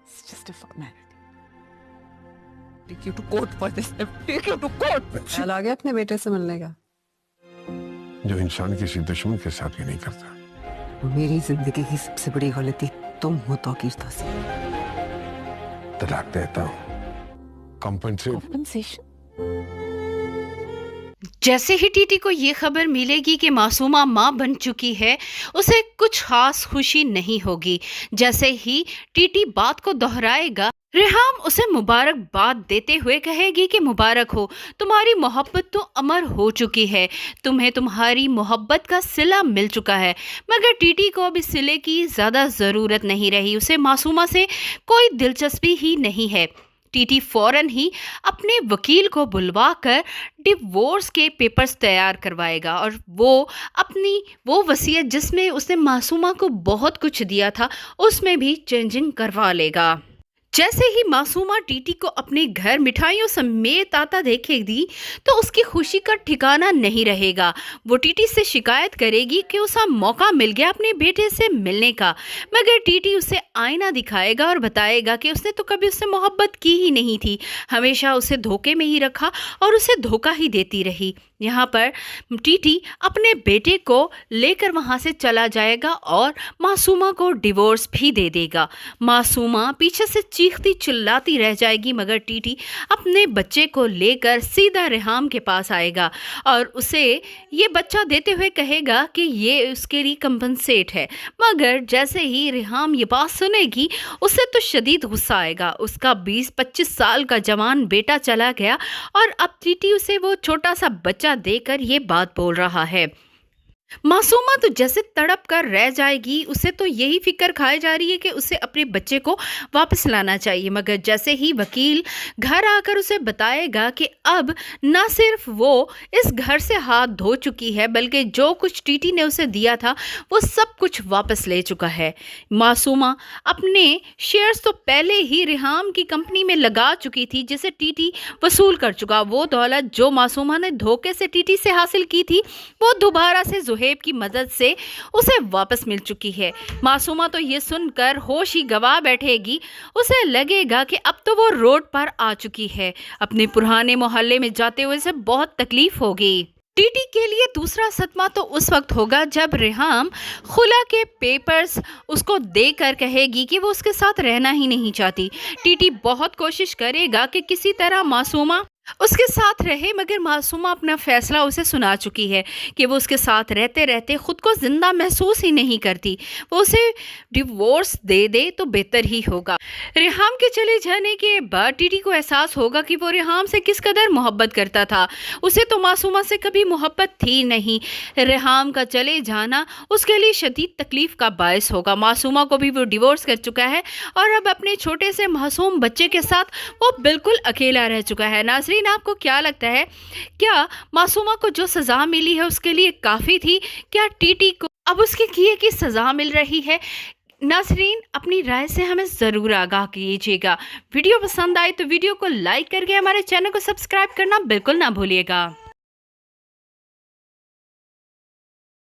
It's just a formality. Take you to court for this. Take you to court. ख्याल आ गया अपने बेटे से मिलने का? जो इंसान किसी दुश्मन के साथ भी नहीं करता। मेरी जिंदगी की सबसे बड़ी गलती तुम हो तौकीर तासीर। तलाक देता हूँ। Compensation. जैसे ही टीटी को ये खबर मिलेगी कि मासूमा माँ बन चुकी है, उसे कुछ खास खुशी नहीं होगी। जैसे ही टीटी बात को दोहराएगा, रेहाम उसे मुबारकबाद देते हुए कहेगी कि मुबारक हो, तुम्हारी मोहब्बत तो अमर हो चुकी है, तुम्हें तुम्हारी मोहब्बत का सिला मिल चुका है। मगर टीटी को अब इस सिले की ज़्यादा ज़रूरत नहीं रही, उसे मासूमा से कोई दिलचस्पी ही नहीं है। टीटी फौरन ही अपने वकील को बुलवाकर डिवोर्स के पेपर्स तैयार करवाएगा और वो वसीयत जिसमें उसने मासूमा को बहुत कुछ दिया था, उसमें भी चेंजिंग करवा लेगा। जैसे ही मासूमा टीटी को अपने घर मिठाइयों समेत आता देखेगी तो उसकी खुशी का ठिकाना नहीं रहेगा। वो टीटी से शिकायत करेगी कि उसे मौका मिल गया अपने बेटे से मिलने का, मगर टीटी उसे आईना दिखाएगा और बताएगा कि उसने तो कभी उससे मोहब्बत की ही नहीं थी, हमेशा उसे धोखे में ही रखा और उसे धोखा ही देती रही। यहाँ पर टीटी अपने बेटे को लेकर वहाँ से चला जाएगा और मासूमा को डिवोर्स भी दे देगा। मासूमा पीछे से चीखती चिल्लाती रह जाएगी, मगर टीटी अपने बच्चे को लेकर सीधा रेहाम के पास आएगा और उसे ये बच्चा देते हुए कहेगा कि ये उसके लिए कंपनसेट है। मगर जैसे ही रेहाम ये बात सुनेगी, उसे तो शदीद गुस्सा आएगा। उसका 20-25 साल का जवान बेटा चला गया और अब टीटी उसे वो छोटा सा बच्चा देकर ये बात बोल रहा है। मासूमा तो जैसे तड़प कर रह जाएगी, उसे तो यही फिक्र खाई जा रही है कि उसे अपने बच्चे को वापस लाना चाहिए। मगर जैसे ही वकील घर आकर उसे बताएगा कि अब न सिर्फ वो इस घर से हाथ धो चुकी है, बल्कि जो कुछ टीटी ने उसे दिया था वो सब कुछ वापस ले चुका है। मासूमा अपने शेयर्स तो पहले ही रेहाम की कंपनी में लगा चुकी थी, जिसे टीटी वसूल कर चुका। वो दौलत जो मासूमा ने धोखे से टीटी से हासिल की थी, वो दोबारा से ज़ुहैब की मदद से उसे वापस मिल चुकी है। मासूमा तो ये सुनकर होश ही गवा बैठेगी। उसे लगेगा कि अब तो वो रोड पर आ चुकी है। अपने पुराने मोहल्ले में जाते हुए उसे बहुत तकलीफ होगी। टीटी के लिए दूसरा सदमा तो उस वक्त होगा जब रेहाम खुला के पेपर्स उसको देकर कहेगी कि वो उसके साथ रहना ही नहीं चाहती। टीटी बहुत कोशिश करेगा कि किसी तरह मासूमा उसके साथ रहे, मगर मासूमा अपना फैसला उसे सुना चुकी है कि वो उसके साथ रहते रहते ख़ुद को ज़िंदा महसूस ही नहीं करती। वो उसे डिवोर्स दे दे तो बेहतर ही होगा। रेहाम के चले जाने के बाद टीटी को एहसास होगा कि वो रेहाम से किस कदर मोहब्बत करता था। उसे तो मासूमा से कभी मोहब्बत थी नहीं। रेहाम का चले जाना उसके लिए शदीद तकलीफ़ का बायस होगा। मासूमा को भी वो डिवोर्स कर चुका है और अब अपने छोटे से मासूम बच्चे के साथ वो बिल्कुल अकेला रह चुका है। नाज़रीन, आपको क्या लगता है, क्या मासूमा को जो सज़ा मिली है उसके लिए काफ़ी थी? क्या टीटी को अब उसके किए की सज़ा मिल रही है? नाज़रीन, अपनी राय से हमें ज़रूर आगाह कीजिएगा। वीडियो पसंद आए तो वीडियो को लाइक करके हमारे चैनल को सब्सक्राइब करना बिल्कुल ना भूलिएगा।